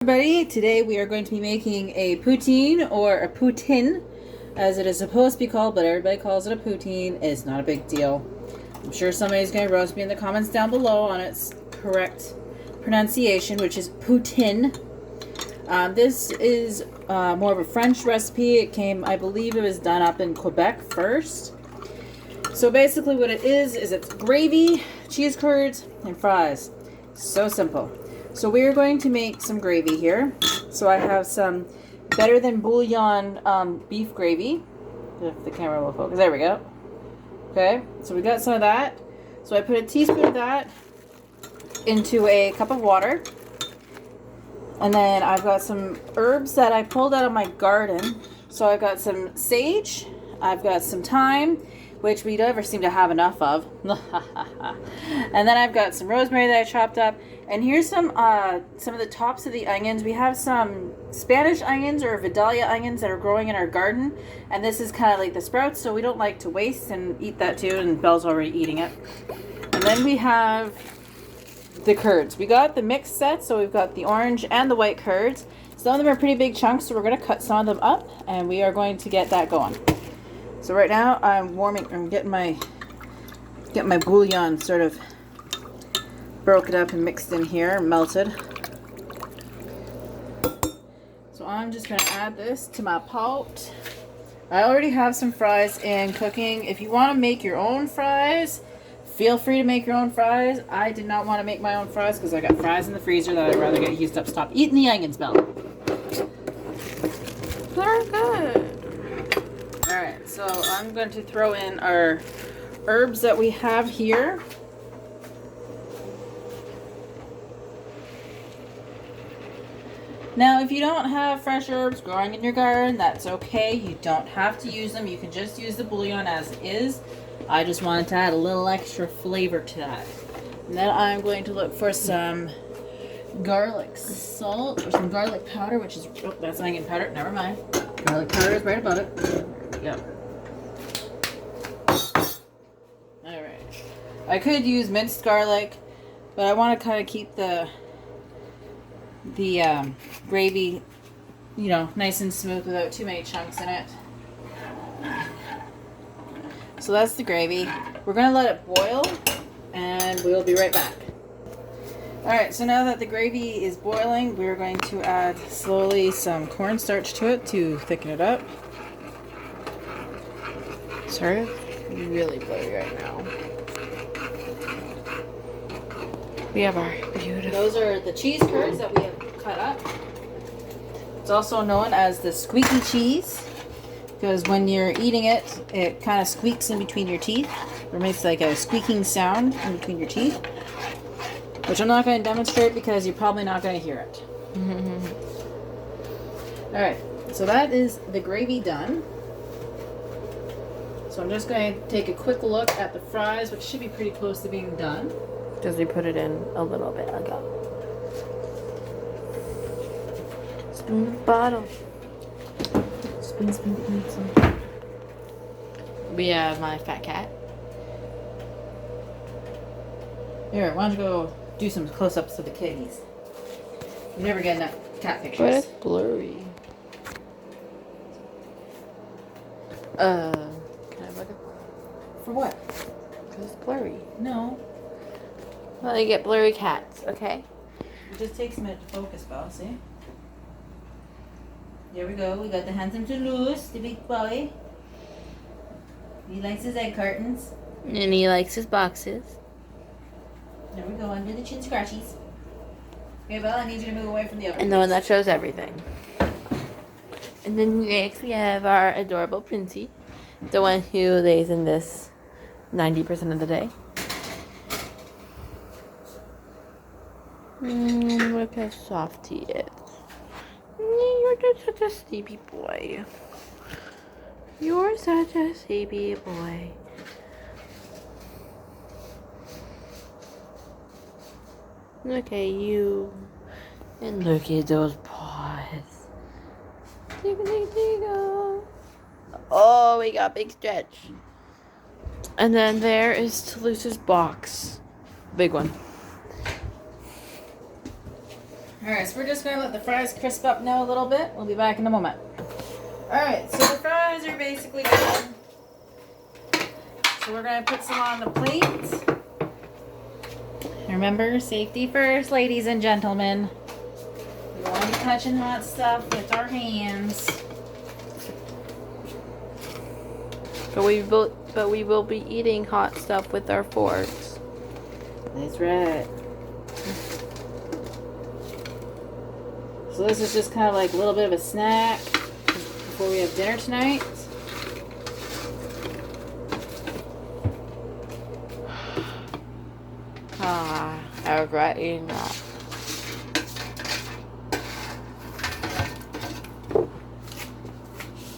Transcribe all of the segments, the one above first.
Everybody, today we are going to be making a poutine or a poutine as it is supposed to be called, but everybody calls it a poutine. It's not a big deal. I'm sure somebody's going to roast me in the comments down below on its correct pronunciation, which is poutine. This is more of a French recipe. It came, I believe it was done up in Quebec first. So basically what it is it's gravy, cheese curds, and fries. So simple. So we are going to make some gravy here. So I have some better than bouillon beef gravy. If the camera will focus. There we go. Okay, so we got some of that. So I put a teaspoon of that into a cup of water. And then I've got some herbs that I pulled out of my garden. So I've got some sage. I've got some thyme, which we never seem to have enough of. And then I've got some rosemary that I chopped up. And here's some of the tops of the onions. We have some Spanish onions or Vidalia onions that are growing in our garden. And this is kind of like the sprouts, so we don't like to waste and eat that too. And Belle's already eating it. And then we have the curds. We got the mixed set, so we've got the orange and the white curds. Some of them are pretty big chunks, so we're going to cut some of them up. And we are going to get that going. So right now I'm getting my bouillon sort of broken up and mixed in here and melted. So I'm just going to add this to my pot. I already have some fries in cooking. If you want to make your own fries, feel free to make your own fries. I did not want to make my own fries because I got fries in the freezer that I'd rather get used up. Stop eating the onions, Belle. They're good. Alright, so I'm going to throw in our herbs that we have here. Now, if you don't have fresh herbs growing in your garden, that's okay. You don't have to use them. You can just use the bouillon as is. I just wanted to add a little extra flavor to that. And then I'm going to look for some garlic salt or some garlic powder, which is, oh, that's onion powder. Never mind. Garlic powder is right above it. There we go. Alright. I could use minced garlic, but I want to kind of keep the gravy, nice and smooth without too many chunks in it. So that's the gravy. We're going to let it boil, and we'll be right back. Alright, so now that the gravy is boiling, we're going to add slowly some cornstarch to it to thicken it up. Sorry, really blurry right now. We have our beautiful... Those are the cheese curds that we have cut up. It's also known as the squeaky cheese, because when you're eating it, it kind of squeaks in between your teeth, or makes like a squeaking sound in between your teeth, which I'm not going to demonstrate because you're probably not going to hear it. Alright, so that is the gravy done. So I'm just going to take a quick look at the fries, which should be pretty close to being done. Because we put it in a little bit ago. Spoon bottle. Spoon. We have my fat cat. Here, why don't you go do some close-ups of the kitties? You never get enough cat pictures. But it's blurry. Can I look at For what? because it's blurry. No. Well, I get blurry cats, okay? It just takes a minute to focus, Belle, see? There we go. We got the handsome Toulouse, the big boy. He likes his egg cartons. And he likes his boxes. There we go, under the chin scratchies. Okay, Belle, I need you to move away from the oven. And the one that shows everything. And then next we have our adorable Princey. The one who lays in this 90% of the day. Look how soft he is. You're just such a sleepy boy. You're such a sleepy boy. Look at you. And look at those paws. Digga. Oh, we got big stretch. And then there is Toulouse's box. Big one. Alright, so we're just going to let the fries crisp up now a little bit. We'll be back in a moment. Alright, so the fries are basically done. So we're going to put some on the plate. Remember, safety first, ladies and gentlemen. We don't want to be touching hot stuff with our hands. But we will be eating hot stuff with our forks. That's right. So this is just kind of like a little bit of a snack before we have dinner tonight. I regret eating that.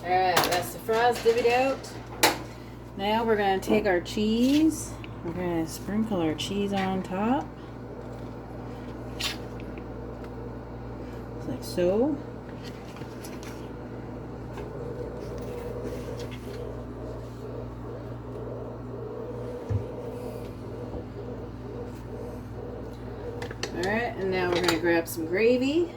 Alright, that's the fries divvied out. Now we're going to take our cheese. We're going to sprinkle our cheese on top. Just like so. Alright, and now we're going to grab some gravy.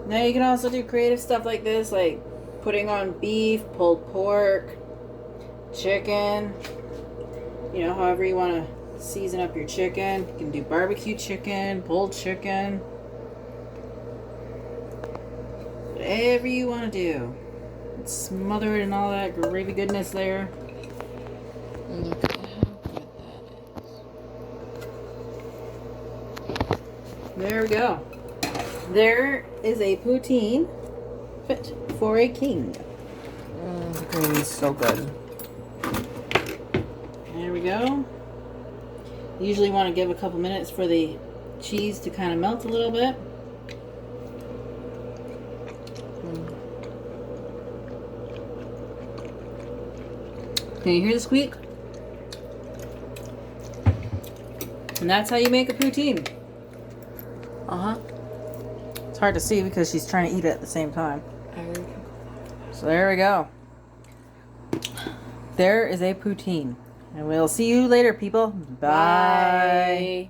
Now you can also do creative stuff like this, like putting on beef, pulled pork, chicken, you know, however you want to season up your chicken. You can do barbecue chicken, pulled chicken, whatever you want to do. Smother it in all that gravy goodness there. Look at how good that is. There we go. There is a poutine fit for a king. The gravy's so good. There we go. You usually want to give a couple minutes for the cheese to kind of melt a little bit. Can you hear the squeak? And that's how you make a poutine. Uh-huh. It's hard to see because she's trying to eat it at the same time. So there we go. There is a poutine. And we'll see you later, people. Bye. Bye.